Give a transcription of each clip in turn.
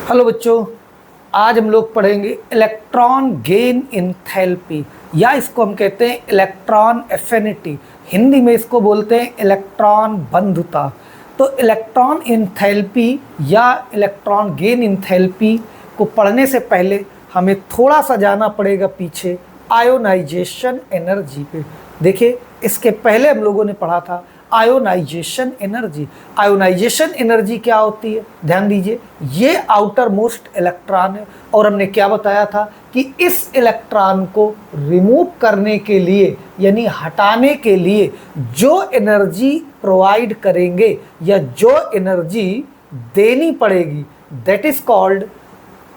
Hello बच्चों, आज हम लोग पढ़ेंगे इलेक्ट्रॉन गेन इंथैल्पी या इसको हम कहते हैं इलेक्ट्रॉन एफिनिटी। हिंदी में इसको बोलते हैं इलेक्ट्रॉन बंधुता। तो इलेक्ट्रॉन इंथैल्पी या इलेक्ट्रॉन गेन इंथैल्पी को पढ़ने से पहले हमें थोड़ा सा जाना पड़ेगा पीछे आयोनाइजेशन एनर्जी पे। देखिए, इसके पहले हम लोगों ने पढ़ा था आयोनाइजेशन एनर्जी। आयोनाइजेशन एनर्जी क्या होती है, ध्यान दीजिए। ये आउटर मोस्ट इलेक्ट्रॉन है और हमने क्या बताया था कि इस इलेक्ट्रॉन को रिमूव करने के लिए यानी हटाने के लिए जो एनर्जी प्रोवाइड करेंगे या जो एनर्जी देनी पड़ेगी that is called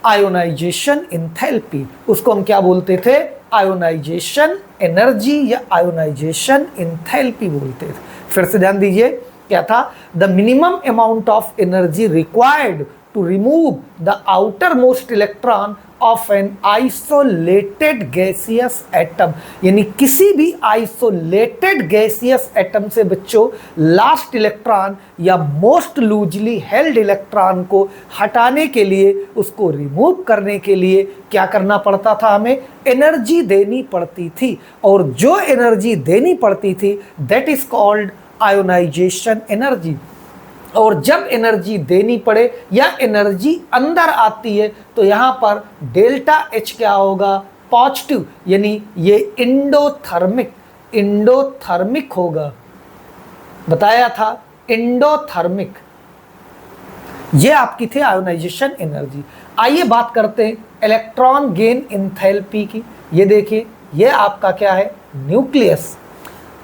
ionization enthalpy. उसको हम क्या बोलते थे, आयोनाइजेशन एनर्जी या आयोनाइजेशन इंथैल्पी बोलते थे। फिर से ध्यान दीजिए, क्या था, the minimum amount of energy required to remove the outer most electron of an isolated gaseous atom. यानी किसी भी आइसोलेटेड गैसियस एटम से बच्चों लास्ट इलेक्ट्रॉन या मोस्ट लूजली हेल्ड इलेक्ट्रॉन को हटाने के लिए, उसको रिमूव करने के लिए क्या करना पड़ता था, हमें एनर्जी देनी पड़ती थी। और जो एनर्जी देनी पड़ती थी that is called ionization energy. और जब एनर्जी देनी पड़े या एनर्जी अंदर आती है तो यहाँ पर डेल्टा एच क्या होगा, पॉजिटिव, यानी ये इंडोथर्मिक होगा। बताया था इंडोथर्मिक। ये आपकी थी आयोनाइजेशन एनर्जी। आइए बात करते हैं इलेक्ट्रॉन गेन इंथैल्पी की। ये देखिए, ये आपका क्या है, न्यूक्लियस।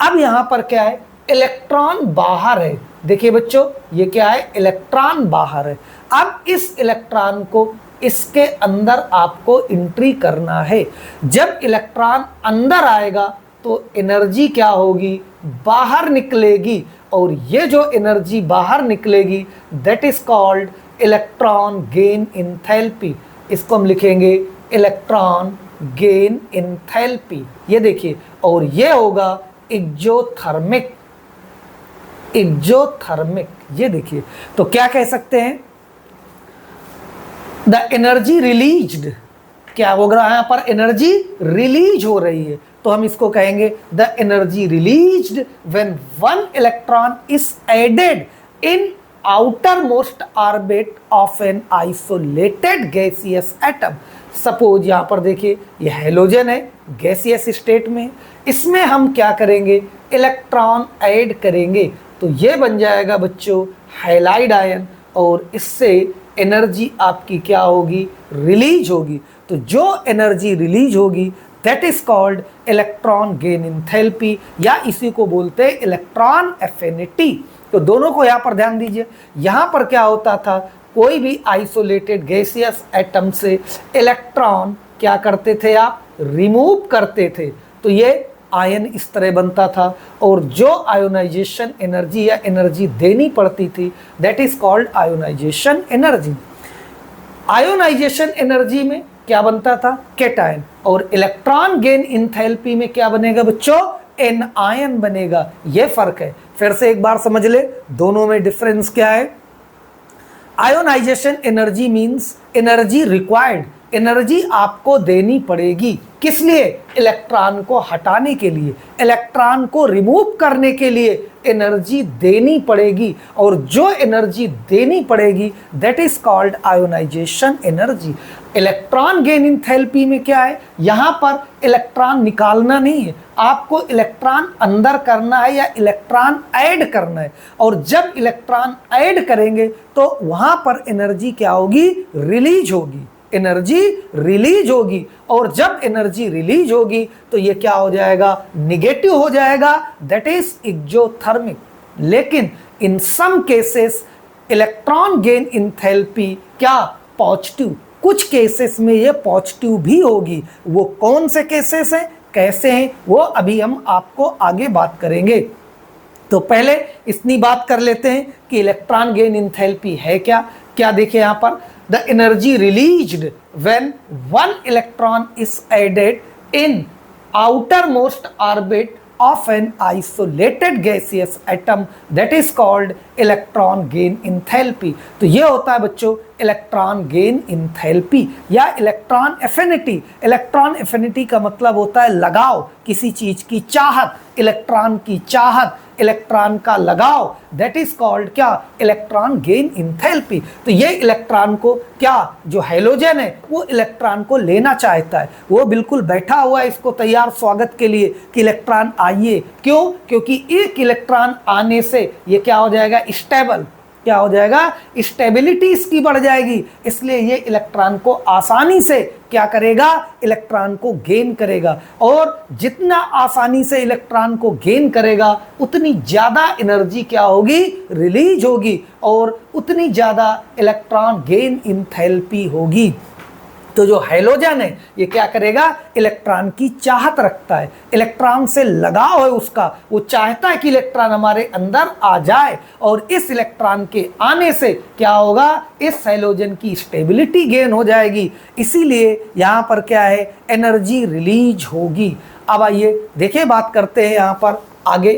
अब यहाँ पर क्या है, इलेक्ट्रॉन बाहर है। देखिए बच्चों, ये क्या है, इलेक्ट्रॉन बाहर है। अब इस इलेक्ट्रॉन को इसके अंदर आपको एंट्री करना है। जब इलेक्ट्रॉन अंदर आएगा तो एनर्जी क्या होगी, बाहर निकलेगी। और ये जो एनर्जी बाहर निकलेगी that is called electron gain enthalpy. इसको हम लिखेंगे इलेक्ट्रॉन गेन इंथैल्पी। ये देखिए, और ये होगा एक्सोथर्मिक। ये देखिए, तो क्या कह सकते हैं, द एनर्जी रिलीज्ड। क्या होगा, यहाँ पर एनर्जी रिलीज हो रही है तो हम इसको कहेंगे the energy released when one electron is added in outer most orbit of an isolated gaseous atom. Suppose यहाँ पर देखिए, ये हैलोजन है, गैसियस स्टेट में। इसमें हम क्या करेंगे, इलेक्ट्रॉन ऐड करेंगे तो ये बन जाएगा बच्चों हैलाइड आयन। और इससे एनर्जी आपकी क्या होगी, रिलीज होगी। तो जो एनर्जी रिलीज होगी that is called electron gain enthalpy या इसी को बोलते हैं इलेक्ट्रॉन एफिनिटी। तो दोनों को यहाँ पर ध्यान दीजिए। यहाँ पर क्या होता था, कोई भी आइसोलेटेड गैसियस एटम से इलेक्ट्रॉन क्या करते थे, आप रिमूव करते थे तो ये आयन इस तरह बनता था। और जो आयोनाइजेशन एनर्जी या एनर्जी देनी पड़ती थी that is called ionization energy. Ionization energy में क्या बनता था, कैटायन। और इलेक्ट्रॉन गेन इंथैल्पी में क्या बनेगा बच्चों, एन आयन बनेगा। ये फर्क है। फिर से एक बार समझ ले, दोनों में डिफरेंस क्या है। Ionization energy means energy required, energy आपको देनी पड़ेगी। किस लिए, इलेक्ट्रॉन को हटाने के लिए, इलेक्ट्रॉन को रिमूव करने के लिए एनर्जी देनी पड़ेगी। और जो एनर्जी देनी पड़ेगी that is called ionization energy. Electron gain enthalpy में क्या है, यहाँ पर इलेक्ट्रॉन निकालना नहीं है, आपको इलेक्ट्रॉन अंदर करना है या इलेक्ट्रॉन ऐड करना है। और जब इलेक्ट्रॉन ऐड करेंगे तो वहाँ पर एनर्जी क्या होगी, रिलीज होगी, एनर्जी रिलीज होगी। और जब एनर्जी रिलीज होगी तो ये क्या हो जाएगा, निगेटिव हो जाएगा, दैट इज एक्सोथर्मिक। लेकिन in some cases electron gain enthalpy क्या, पॉजिटिव। कुछ केसेस में ये पॉजिटिव भी होगी। वो कौन से केसेस हैं, कैसे हैं, वो अभी हम आपको आगे बात करेंगे। तो पहले इतनी बात कर लेते हैं कि इलेक्ट्रॉन गेन इंथैल्पी है क्या। क्या देखिए यहाँ पर, the energy released when one electron is added in outermost orbit of an isolated gaseous atom that is called electron gain enthalpy। तो ये होता है बच्चों इलेक्ट्रॉन गेन इंथैल्पी या इलेक्ट्रॉन एफिनिटी। इलेक्ट्रॉन एफिनिटी का मतलब होता है लगाव, किसी चीज की चाहत, इलेक्ट्रॉन की चाहत, इलेक्ट्रॉन का लगाव, दैट इज कॉल्ड क्या, इलेक्ट्रॉन गेन इंथैल्पी। तो ये इलेक्ट्रॉन को क्या, जो हैलोजन है वो इलेक्ट्रॉन को लेना चाहता है, वो बिल्कुल बैठा हुआ है इसको तैयार स्वागत के लिए कि इलेक्ट्रॉन आइए। क्यों? क्योंकि एक इलेक्ट्रॉन आने से ये क्या हो जाएगा, स्टेबल, क्या हो जाएगा, स्टेबिलिटी इसकी बढ़ जाएगी, इसलिए ये इलेक्ट्रॉन को आसानी से क्या करेगा, इलेक्ट्रॉन को गेन करेगा। और जितना आसानी से इलेक्ट्रॉन को गेन करेगा उतनी ज्यादा एनर्जी क्या होगी, रिलीज होगी, और उतनी ज्यादा इलेक्ट्रॉन गेन इंथैल्पी होगी। तो जो हैलोजन है ये क्या करेगा, इलेक्ट्रॉन की चाहत रखता है, इलेक्ट्रॉन से लगाव है उसका, वो चाहता है कि इलेक्ट्रॉन हमारे अंदर आ जाए, और इस इलेक्ट्रॉन के आने से क्या होगा, इस हैलोजन की स्टेबिलिटी गेन हो जाएगी, इसीलिए यहाँ पर क्या है, एनर्जी रिलीज होगी। अब आइए देखिए बात करते हैं यहाँ पर आगे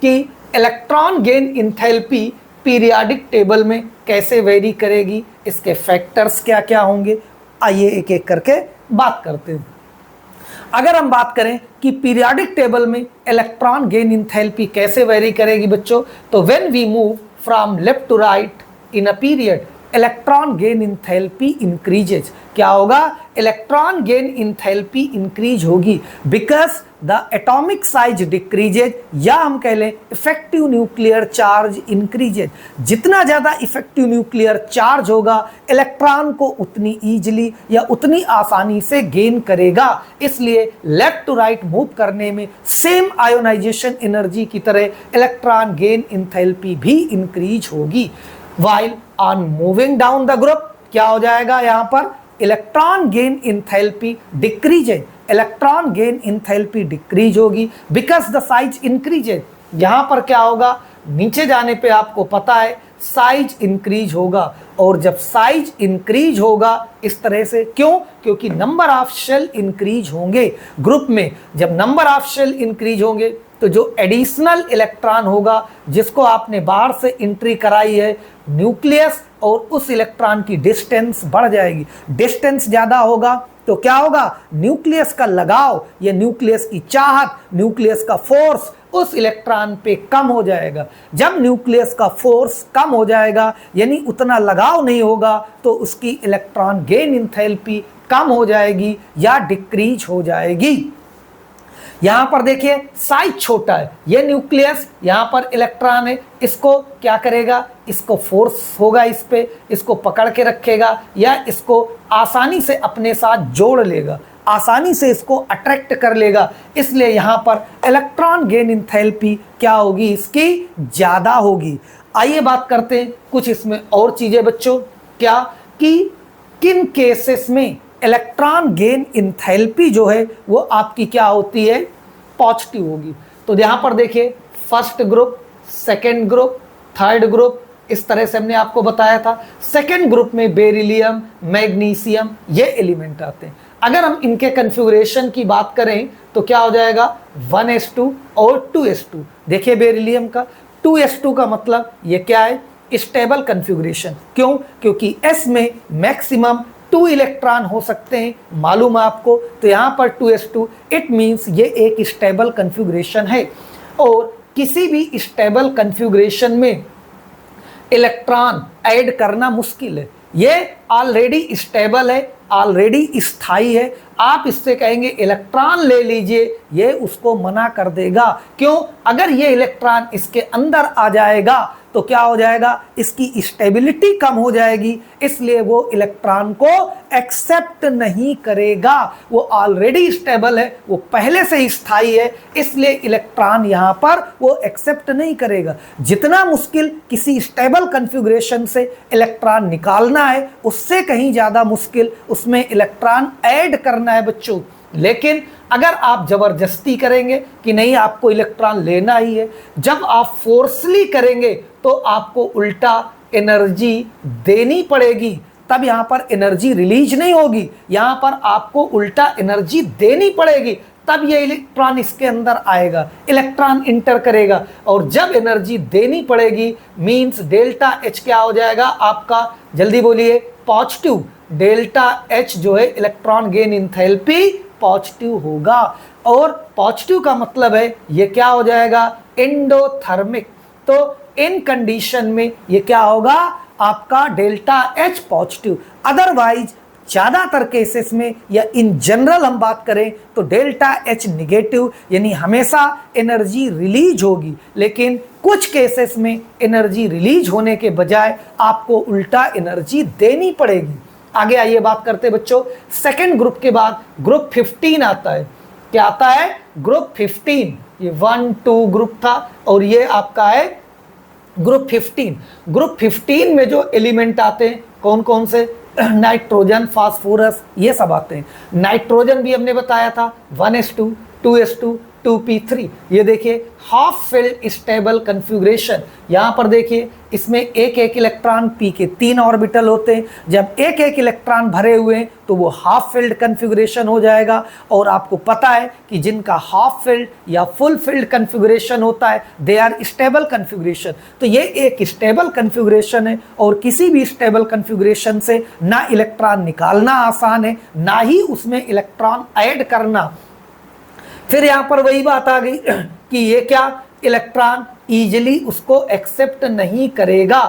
कि electron gain enthalpy periodic table में कैसे वेरी करेगी, इसके फैक्टर्स क्या क्या होंगे, आइए एक एक करके बात करते हैं। अगर हम बात करें कि पीरियोडिक टेबल में इलेक्ट्रॉन गेन इंथैल्पी कैसे वेरी करेगी बच्चों, तो when we move from left to right in a period electron gain enthalpy increases. क्या होगा, इलेक्ट्रॉन गेन इंथैल्पी इंक्रीज होगी because the atomic size decreases, या हम कह लें इफेक्टिव न्यूक्लियर चार्ज इंक्रीजेज। जितना ज़्यादा इफेक्टिव न्यूक्लियर चार्ज होगा इलेक्ट्रॉन को उतनी ईजिली या उतनी आसानी से गेन करेगा, इसलिए लेफ्ट टू राइट मूव करने में सेम आयोनाइजेशन एनर्जी की तरह इलेक्ट्रॉन गेन इंथैल्पी भी इंक्रीज होगी। While on moving down the group क्या हो जाएगा, यहाँ पर electron gain enthalpy decreases, electron gain enthalpy decrease होगी बिकॉज द साइज इंक्रीजेज। यहाँ पर क्या होगा, नीचे जाने पे आपको पता है साइज इंक्रीज होगा, और जब साइज इंक्रीज होगा इस तरह से, क्यों, क्योंकि नंबर ऑफ शेल इंक्रीज होंगे ग्रुप में। जब नंबर ऑफ शेल इंक्रीज होंगे तो जो एडिशनल इलेक्ट्रॉन होगा जिसको आपने बाहर से एंट्री कराई है न्यूक्लियस, और उस इलेक्ट्रॉन की डिस्टेंस बढ़ जाएगी। डिस्टेंस ज़्यादा होगा तो क्या होगा, न्यूक्लियस का लगाव, या न्यूक्लियस की चाहत, न्यूक्लियस का फोर्स उस इलेक्ट्रॉन पे कम हो जाएगा। जब न्यूक्लियस का फोर्स कम हो जाएगा यानी उतना लगाव नहीं होगा, तो उसकी इलेक्ट्रॉन गेन इंथैल्पी कम हो जाएगी या डिक्रीज हो जाएगी। यहाँ पर देखिए साइज छोटा है, ये न्यूक्लियस, यहाँ पर इलेक्ट्रॉन है, इसको क्या करेगा, इसको फोर्स होगा इस पे, इसको पकड़ के रखेगा या इसको आसानी से अपने साथ जोड़ लेगा, आसानी से इसको अट्रैक्ट कर लेगा, इसलिए यहाँ पर इलेक्ट्रॉन गेन इंथैल्पी क्या होगी, इसकी ज़्यादा होगी। आइए बात करते हैं कुछ इसमें और चीज़ें बच्चों, क्या कि किन केसेस में इलेक्ट्रॉन गेन इंथैल्पी जो है वो आपकी क्या होती है, पॉजिटिव होगी। तो यहाँ पर देखिए first group, second group, third group, इस तरह से हमने आपको बताया था। सेकेंड ग्रुप में बेरिलियम, मैग्नीशियम ये एलिमेंट आते हैं। अगर हम इनके कन्फिगरेशन की बात करें तो क्या हो जाएगा, 1s2 और 2s2। देखिए बेरिलियम का 2s2 का मतलब ये क्या है, स्टेबल कन्फिगरेशन। क्यों, क्योंकि s में मैक्सिमम 2 इलेक्ट्रॉन हो सकते हैं, मालूम है आपको, तो यहाँ पर 2s2 इट मीन्स ये एक स्टेबल कन्फिगरेशन है। और किसी भी स्टेबल कन्फिगरेशन में इलेक्ट्रॉन ऐड करना मुश्किल है, ये ऑलरेडी स्टेबल है, ऑलरेडी स्थायी है। आप इससे कहेंगे इलेक्ट्रॉन ले लीजिए, ये उसको मना कर देगा। क्यों, अगर ये इलेक्ट्रॉन इसके अंदर आ जाएगा तो क्या हो जाएगा, इसकी स्टेबिलिटी कम हो जाएगी, इसलिए वो इलेक्ट्रॉन को एक्सेप्ट नहीं करेगा। वो ऑलरेडी स्टेबल है, वो पहले से ही स्थायी है, इसलिए इलेक्ट्रॉन यहाँ पर वो एक्सेप्ट नहीं करेगा। जितना मुश्किल किसी स्टेबल कन्फिगरेशन से इलेक्ट्रॉन निकालना है, उससे कहीं ज़्यादा मुश्किल उसमें इलेक्ट्रॉन ऐड करना है बच्चों। लेकिन अगर आप जबरदस्ती करेंगे कि नहीं आपको इलेक्ट्रॉन लेना ही है, जब आप फोर्सली करेंगे तो आपको उल्टा एनर्जी देनी पड़ेगी, तब यहाँ पर एनर्जी रिलीज नहीं होगी, यहाँ पर आपको उल्टा एनर्जी देनी पड़ेगी, तब ये इलेक्ट्रॉन इसके अंदर आएगा, इलेक्ट्रॉन इंटर करेगा, और जब एनर्जी देनी पड़ेगी मींस डेल्टा एच क्या हो जाएगा आपका, जल्दी बोलिए, पॉजिटिव। डेल्टा एच जो है इलेक्ट्रॉन गेन इंथैल्पी पॉजिटिव होगा, और पॉजिटिव का मतलब है ये क्या हो जाएगा, एंडोथर्मिक। तो इन कंडीशन में ये क्या होगा आपका, डेल्टा एच पॉजिटिव। अदरवाइज ज़्यादातर केसेस में या इन जनरल हम बात करें तो डेल्टा एच निगेटिव, यानी हमेशा एनर्जी रिलीज होगी, लेकिन कुछ केसेस में एनर्जी रिलीज होने के बजाय आपको उल्टा एनर्जी देनी पड़ेगी। आगे आइए बात करते हैं बच्चों, सेकेंड ग्रुप के बाद ग्रुप 15 आता है। क्या आता है, ग्रुप 15। ये 1 2 ग्रुप था और ये आपका है ग्रुप 15। ग्रुप 15 में जो एलिमेंट आते हैं कौन कौन से, नाइट्रोजन, फास्फोरस, ये सब आते हैं। नाइट्रोजन भी हमने बताया था 1s2 2s2 2p3। ये देखिए हाफ फिल्ड स्टेबल कन्फिग्रेशन, यहाँ पर देखिए इसमें एक एक इलेक्ट्रॉन p के 3 ऑर्बिटल होते हैं। जब एक एक इलेक्ट्रॉन भरे हुए हैं तो वो हाफ फिल्ड कन्फिग्रेशन हो जाएगा। और आपको पता है कि जिनका हाफ फिल्ड या फुल फिल्ड कन्फिग्रेशन होता है दे आर स्टेबल कन्फिग्रेशन। तो ये एक स्टेबल कन्फिग्रेशन है, और किसी भी स्टेबल कन्फिग्रेशन से ना इलेक्ट्रॉन निकालना आसान है, ना ही उसमें इलेक्ट्रॉन ऐड करना। फिर यहाँ पर वही बात आ गई कि ये क्या, इलेक्ट्रॉन इजीली उसको एक्सेप्ट नहीं करेगा।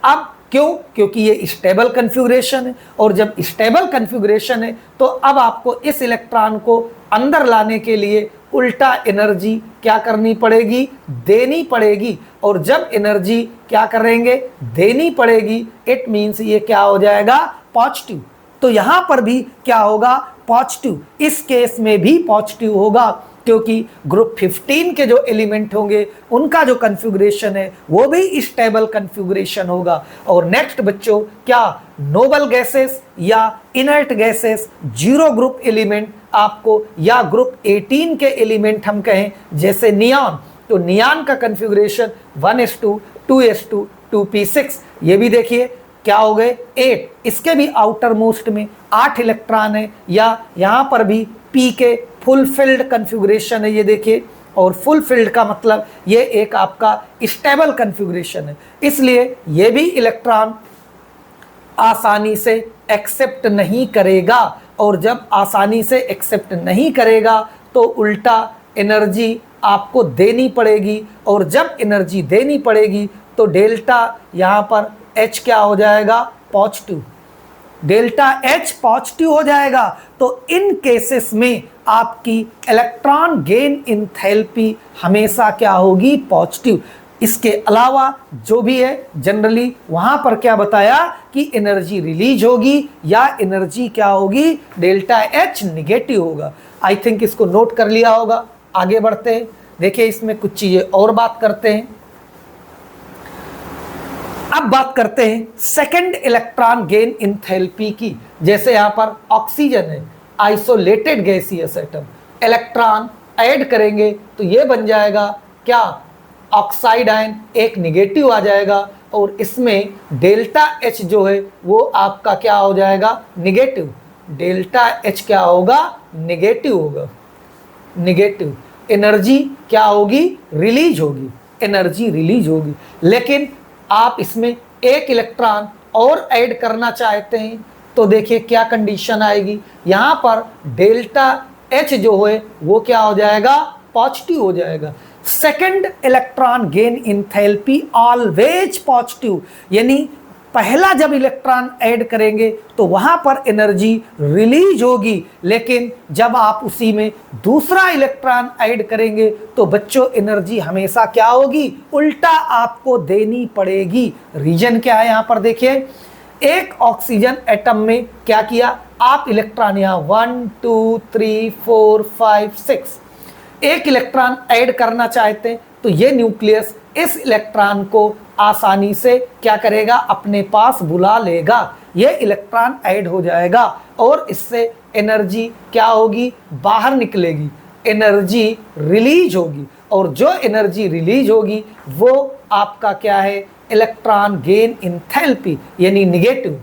अब क्यों, क्योंकि ये स्टेबल कन्फिग्रेशन है, और जब स्टेबल कन्फिग्रेशन है तो अब आपको इस इलेक्ट्रॉन को अंदर लाने के लिए उल्टा एनर्जी क्या करनी पड़ेगी, देनी पड़ेगी। और जब एनर्जी क्या करेंगे, देनी पड़ेगी, इट मीन्स ये क्या हो जाएगा, पॉजिटिव। तो यहाँ पर भी क्या होगा, पॉजिटिव। इस केस में भी पॉजिटिव होगा, क्योंकि ग्रुप 15 के जो एलिमेंट होंगे उनका जो कन्फिग्रेशन है वो भी स्टेबल कन्फिग्रेशन होगा। और नेक्स्ट बच्चों, क्या नोबल गैसेस या inert gases, zero group element आपको, या ग्रुप 18 के एलिमेंट हम कहें जैसे नियॉन, तो नियॉन का कन्फिग्रेशन 1s2 2s2 2p6। ये भी देखिए क्या हो गए 8, इसके भी आउटर मोस्ट में 8 इलेक्ट्रॉन है, या यहाँ पर भी p के फुल फिल्ड कन्फिग्रेशन है, ये देखिए। और फुल फिल्ड का मतलब ये एक आपका स्टेबल कन्फिग्रेशन है, इसलिए ये भी इलेक्ट्रॉन आसानी से एक्सेप्ट नहीं करेगा। और जब आसानी से एक्सेप्ट नहीं करेगा तो उल्टा एनर्जी आपको देनी पड़ेगी, और जब एनर्जी देनी पड़ेगी तो डेल्टा यहाँ पर H क्या हो जाएगा, पॉजिटिव। डेल्टा H पॉजिटिव हो जाएगा। तो इन केसेस में आपकी इलेक्ट्रॉन गेन इंथैल्पी हमेशा क्या होगी, पॉजिटिव। इसके अलावा जो भी है जनरली वहां पर क्या बताया कि एनर्जी रिलीज होगी या एनर्जी क्या होगी, डेल्टा H निगेटिव होगा। आई थिंक इसको नोट कर लिया होगा। आगे बढ़ते हैं, देखिए इसमें कुछ चीजें और बात करते हैं। अब बात करते हैं सेकंड इलेक्ट्रॉन गेन इंथैल्पी की। जैसे यहाँ पर ऑक्सीजन है, isolated gaseous atom, electron add करेंगे तो ये बन जाएगा क्या, ऑक्साइड आयन, एक निगेटिव आ जाएगा, और इसमें डेल्टा H जो है वो आपका क्या हो जाएगा, निगेटिव। डेल्टा H क्या होगा, निगेटिव होगा। निगेटिव एनर्जी क्या होगी, रिलीज होगी, एनर्जी रिलीज होगी। लेकिन आप इसमें एक इलेक्ट्रॉन और ऐड करना चाहते हैं तो देखिए क्या कंडीशन आएगी, यहाँ पर डेल्टा H जो है वो क्या हो जाएगा, पॉजिटिव हो जाएगा। Second electron gain enthalpy always positive, यानी पहला जब इलेक्ट्रॉन ऐड करेंगे तो वहां पर एनर्जी रिलीज होगी, लेकिन जब आप उसी में दूसरा इलेक्ट्रॉन ऐड करेंगे तो बच्चों एनर्जी हमेशा क्या होगी, उल्टा आपको देनी पड़ेगी। रीजन क्या है यहाँ पर देखिए, एक ऑक्सीजन एटम में क्या किया, आप इलेक्ट्रॉन यहाँ 1 2 3 4 5 6 एक इलेक्ट्रॉन ऐड करना चाहते हैं तो ये न्यूक्लियस इस इलेक्ट्रॉन को आसानी से क्या करेगा, अपने पास बुला लेगा, ये इलेक्ट्रॉन ऐड हो जाएगा और इससे एनर्जी क्या होगी, बाहर निकलेगी, एनर्जी रिलीज होगी, और जो एनर्जी रिलीज होगी वो आपका क्या है, इलेक्ट्रॉन गेन इंथैल्पी यानी निगेटिव।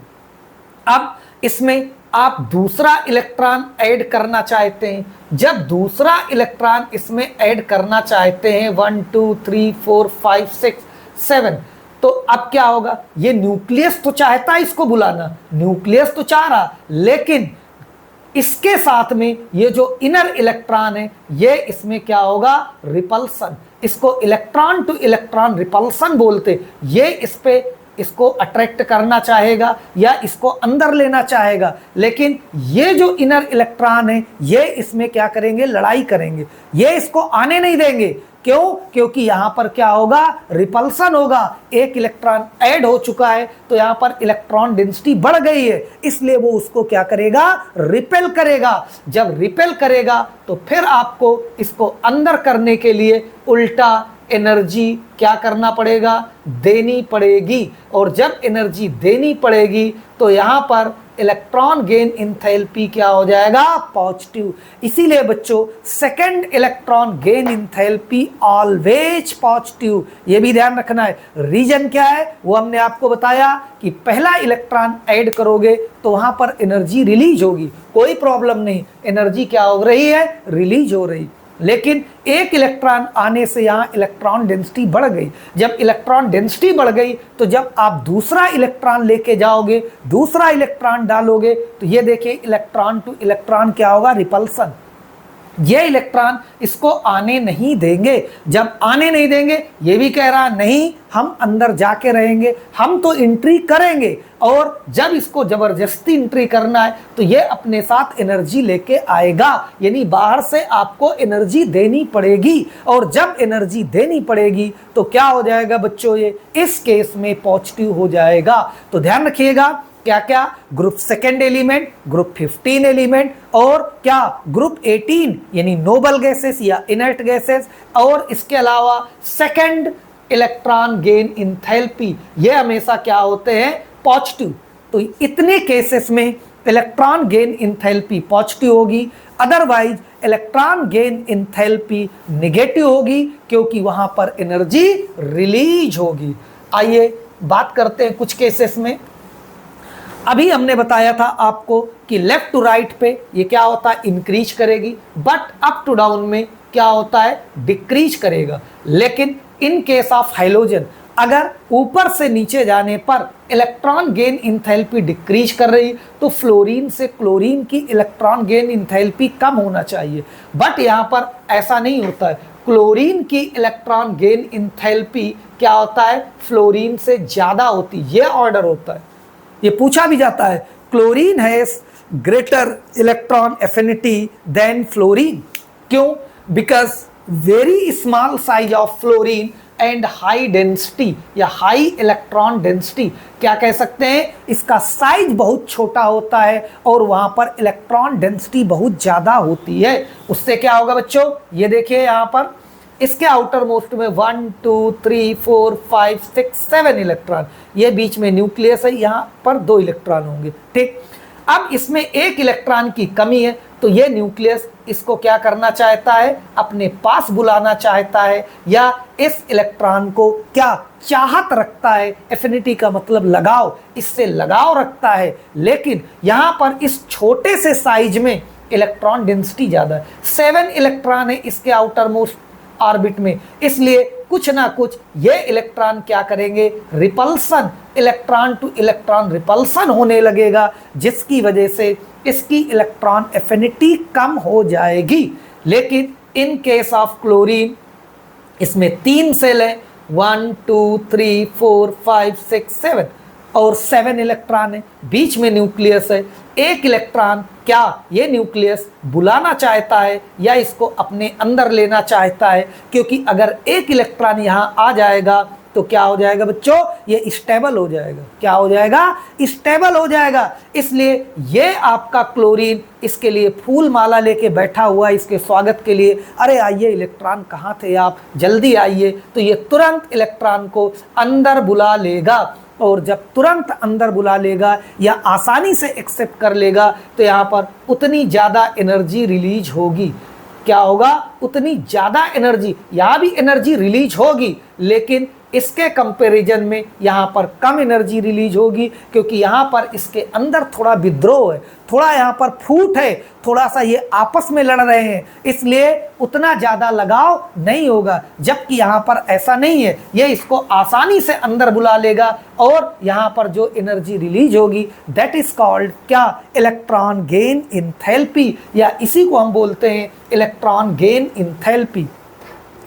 अब इसमें आप दूसरा इलेक्ट्रॉन ऐड करना चाहते हैं, जब दूसरा इलेक्ट्रॉन इसमें ऐड करना चाहते हैं 1 2 3 4 5 6 7, तो अब क्या होगा, ये न्यूक्लियस तो चाहता है इसको बुलाना, न्यूक्लियस तो चाह रहा, लेकिन इसके साथ में ये जो इनर इलेक्ट्रॉन है ये इसमें क्या होगा, रिपल्सन, इसको इलेक्ट्रॉन टू इलेक्ट्रॉन रिपल्सन बोलते। ये इस पे इसको अट्रैक्ट करना चाहेगा या इसको अंदर लेना चाहेगा, लेकिन ये जो इनर इलेक्ट्रॉन है ये इसमें क्या करेंगे, लड़ाई करेंगे, ये इसको आने नहीं देंगे। क्यों? क्योंकि यहां पर क्या होगा, रिपल्सन होगा, एक इलेक्ट्रॉन ऐड हो चुका है तो यहां पर इलेक्ट्रॉन डेंसिटी बढ़ गई है, इसलिए वो उसको क्या करेगा, रिपेल करेगा। जब रिपेल करेगा तो फिर आपको इसको अंदर करने के लिए उल्टा एनर्जी क्या करना पड़ेगा, देनी पड़ेगी, और जब एनर्जी देनी पड़ेगी तो यहां पर इलेक्ट्रॉन गेन इंथैल्पी क्या हो जाएगा, पॉजिटिव। इसीलिए बच्चों second electron gain enthalpy always positive, ये भी ध्यान रखना है। रीजन क्या है वो हमने आपको बताया कि पहला इलेक्ट्रॉन ऐड करोगे तो वहां पर एनर्जी रिलीज होगी, कोई प्रॉब्लम नहीं, एनर्जी क्या हो रही है, रिलीज हो रही, लेकिन एक इलेक्ट्रॉन आने से यहाँ इलेक्ट्रॉन डेंसिटी बढ़ गई। जब इलेक्ट्रॉन डेंसिटी बढ़ गई तो जब आप दूसरा इलेक्ट्रॉन लेके जाओगे, दूसरा इलेक्ट्रॉन डालोगे, तो ये देखिए इलेक्ट्रॉन टू इलेक्ट्रॉन क्या होगा, रिपल्सन, ये इलेक्ट्रॉन इसको आने नहीं देंगे। जब आने नहीं देंगे, ये भी कह रहा नहीं हम अंदर जाके रहेंगे, हम तो एंट्री करेंगे, और जब इसको जबरदस्ती एंट्री करना है तो ये अपने साथ एनर्जी लेके आएगा, यानी बाहर से आपको एनर्जी देनी पड़ेगी, और जब एनर्जी देनी पड़ेगी तो क्या हो जाएगा बच्चों, ये इस केस में पॉजिटिव हो जाएगा। तो ध्यान रखिएगा क्या क्या, group second element, group 15 element, और क्या ग्रुप 18 यानी नोबल गैसेस या इनर्ट गैसेस, और इसके अलावा सेकेंड इलेक्ट्रॉन गेन इंथैल्पी, ये हमेशा क्या होते हैं, पॉजिटिव। तो इतने केसेस में इलेक्ट्रॉन गेन इंथैल्पी पॉजिटिव होगी, otherwise electron gain enthalpy negative होगी, क्योंकि वहां पर एनर्जी रिलीज होगी। आइए बात करते हैं कुछ केसेस में। अभी हमने बताया था आपको कि लेफ्ट टू राइट पे ये क्या होता है, इंक्रीज करेगी, बट अप टू डाउन में क्या होता है, डिक्रीज करेगा। लेकिन इन केस ऑफ हाइड्रोजन अगर ऊपर से नीचे जाने पर इलेक्ट्रॉन गेन इंथैल्पी डिक्रीज कर रही, तो फ्लोरीन से क्लोरीन की इलेक्ट्रॉन गेन इंथैल्पी कम होना चाहिए, बट यहाँ पर ऐसा नहीं होता है। क्लोरीन की इलेक्ट्रॉन गेन इंथैल्पी क्या होता है, फ्लोरीन से ज़्यादा होती, ये ऑर्डर होता है। ये पूछा भी जाता है, chlorine has greater electron affinity than fluorine. क्यों? Because very small size of fluorine and high density या हाई इलेक्ट्रॉन डेंसिटी, क्या कह सकते हैं, इसका साइज बहुत छोटा होता है और वहां पर इलेक्ट्रॉन डेंसिटी बहुत ज्यादा होती है। उससे क्या होगा बच्चों, ये देखिए यहाँ पर इसके आउटर मोस्ट में 1 2 3 4 5 6 7 इलेक्ट्रॉन, ये बीच में न्यूक्लियस है, यहाँ पर 2 इलेक्ट्रॉन होंगे, ठीक। अब इसमें एक इलेक्ट्रॉन की कमी है, तो ये न्यूक्लियस इसको क्या करना चाहता है, अपने पास बुलाना चाहता है, या इस इलेक्ट्रॉन को क्या चाहत रखता है, एफिनिटी का मतलब लगाव, इससे लगाव रखता है। लेकिन यहाँ पर इस छोटे से साइज में इलेक्ट्रॉन डेंसिटी ज़्यादा है, 7 इलेक्ट्रॉन है इसके आउटर मोस्ट ऑर्बिट में, इसलिए कुछ ना कुछ ये इलेक्ट्रॉन क्या करेंगे, repulsion, electron two electron repulsion होने लगेगा, जिसकी वजह से इसकी इलेक्ट्रॉन एफिनिटी कम हो जाएगी। लेकिन इन केस ऑफ क्लोरीन इसमें 3 सेल है, 1 2 3 4 5 6 7, और 7 इलेक्ट्रॉन है, बीच में न्यूक्लियस है। एक इलेक्ट्रॉन क्या ये न्यूक्लियस बुलाना चाहता है या इसको अपने अंदर लेना चाहता है, क्योंकि अगर एक इलेक्ट्रॉन यहाँ आ जाएगा तो क्या हो जाएगा बच्चों, ये स्टेबल हो जाएगा, क्या हो जाएगा, स्टेबल हो जाएगा। इसलिए ये आपका क्लोरीन इसके लिए फूल माला लेके बैठा हुआ है इसके स्वागत के लिए, अरे आइए इलेक्ट्रॉन कहाँ थे आप, जल्दी आइए, तो ये तुरंत इलेक्ट्रॉन को अंदर बुला लेगा, और जब तुरंत अंदर बुला लेगा या आसानी से एक्सेप्ट कर लेगा तो यहाँ पर उतनी ज़्यादा एनर्जी रिलीज होगी, क्या होगा, उतनी ज़्यादा एनर्जी, यहाँ भी एनर्जी रिलीज होगी, लेकिन इसके कंपैरिजन में यहाँ पर कम एनर्जी रिलीज होगी, क्योंकि यहाँ पर इसके अंदर थोड़ा विद्रोह है, थोड़ा यहाँ पर फूट है, थोड़ा सा ये आपस में लड़ रहे हैं, इसलिए उतना ज़्यादा लगाव नहीं होगा। जबकि यहाँ पर ऐसा नहीं है, ये इसको आसानी से अंदर बुला लेगा और यहाँ पर जो एनर्जी रिलीज होगी दैट इज कॉल्ड क्या, इलेक्ट्रॉन गेन इंथैल्पी, या इसी को हम बोलते हैं इलेक्ट्रॉन गेन इंथैल्पी।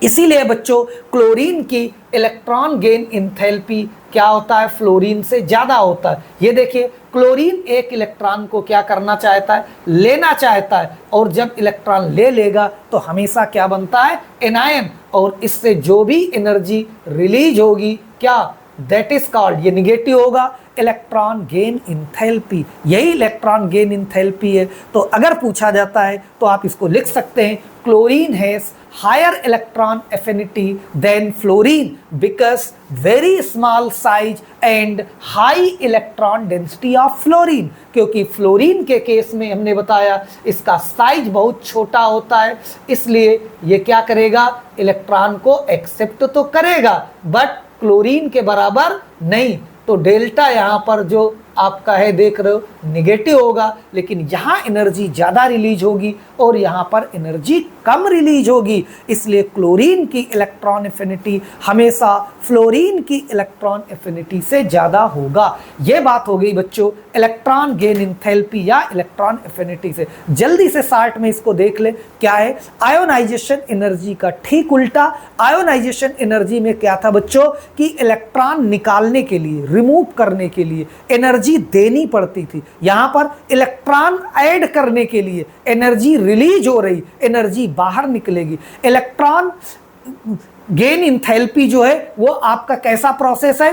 इसीलिए बच्चों क्लोरीन की इलेक्ट्रॉन गेन इंथैल्पी क्या होता है, फ्लोरीन से ज़्यादा होता है। ये देखिए क्लोरीन एक इलेक्ट्रॉन को क्या करना चाहता है, लेना चाहता है, और जब इलेक्ट्रॉन ले लेगा तो हमेशा क्या बनता है, एनायन, और इससे जो भी एनर्जी रिलीज होगी क्या, दैट इज कॉल्ड, ये निगेटिव होगा, इलेक्ट्रॉन गेन इंथैल्पी। यही इलेक्ट्रॉन गेन इंथैल्पी है। तो अगर पूछा जाता है तो आप इसको लिख सकते हैं, chlorine has higher electron affinity than fluorine because very small size and high electron density of fluorine। क्योंकि फ्लोरीन के केस में हमने बताया इसका साइज बहुत छोटा होता है, इसलिए ये क्या करेगा, इलेक्ट्रॉन को एक्सेप्ट तो करेगा बट क्लोरीन के बराबर नहीं। तो डेल्टा यहाँ पर जो आपका है देख रहे हो निगेटिव होगा, लेकिन यहाँ एनर्जी ज़्यादा रिलीज होगी और यहाँ पर एनर्जी कम रिलीज होगी, इसलिए क्लोरीन की इलेक्ट्रॉन एफिनिटी हमेशा फ्लोरीन की इलेक्ट्रॉन एफिनिटी से ज़्यादा होगा। ये बात हो गई बच्चों इलेक्ट्रॉन गेन इंथैल्पी या इलेक्ट्रॉन एफिनिटी से। जल्दी से शार्ट में इसको देख ले, क्या है, आयोनाइजेशन एनर्जी का ठीक उल्टा। आयोनाइजेशन एनर्जी में क्या था बच्चों कि इलेक्ट्रॉन निकालने के लिए, रिमूव करने के लिए एनर्जी देनी पड़ती थी, यहां पर इलेक्ट्रॉन ऐड करने के लिए एनर्जी रिलीज हो रही, एनर्जी बाहर निकलेगी। इलेक्ट्रॉन गेन इंथैल्पी जो है वो आपका कैसा प्रोसेस है,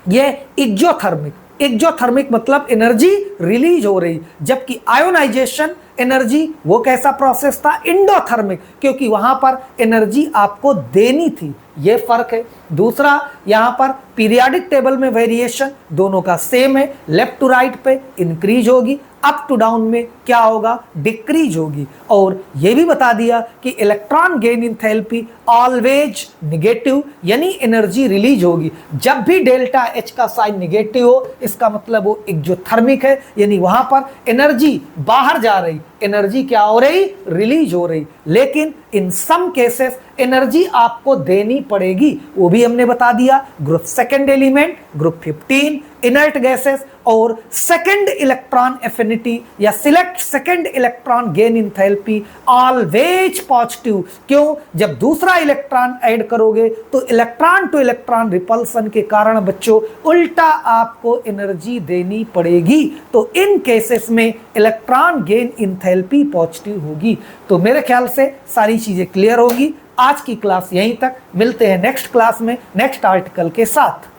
ये एक्सोथर्मिक। एक्सोथर्मिक मतलब एनर्जी रिलीज हो रही, जबकि आयोनाइजेशन एनर्जी वो कैसा प्रोसेस था, एंडोथर्मिक, क्योंकि वहां पर एनर्जी आपको देनी थी, ये फर्क है। दूसरा यहाँ पर पीरियाडिक टेबल में वेरिएशन दोनों का सेम है, लेफ्ट टू राइट पे इंक्रीज होगी, अप टू डाउन में क्या होगा, डिक्रीज होगी। और ये भी बता दिया कि electron gain enthalpy always negative, यानी एनर्जी रिलीज होगी। जब भी डेल्टा एच का साइन निगेटिव हो इसका मतलब वो एक्सोथर्मिक है, यानी वहां पर एनर्जी बाहर जा रही, एनर्जी क्या हो रही, रिलीज हो रही। लेकिन इन सम केसेस एनर्जी आपको देनी पड़ेगी, वो भी हमने बता दिया। Group second element, group 15 inert gases, और सेकंड इलेक्ट्रॉन एफिनिटी या select second electron gain enthalpy always positive. क्यों, जब दूसरा इलेक्ट्रॉन ऐड करोगे तो इलेक्ट्रॉन टू इलेक्ट्रॉन रिपल्सन के कारण बच्चों उल्टा आपको एनर्जी देनी पड़ेगी, तो इन केसेस में इलेक्ट्रॉन गेन इंथैल्पी पॉजिटिव होगी। तो मेरे ख्याल से सारी चीजें क्लियर होगी। आज की क्लास यहीं तक, मिलते हैं नेक्स्ट क्लास में नेक्स्ट आर्टिकल के साथ।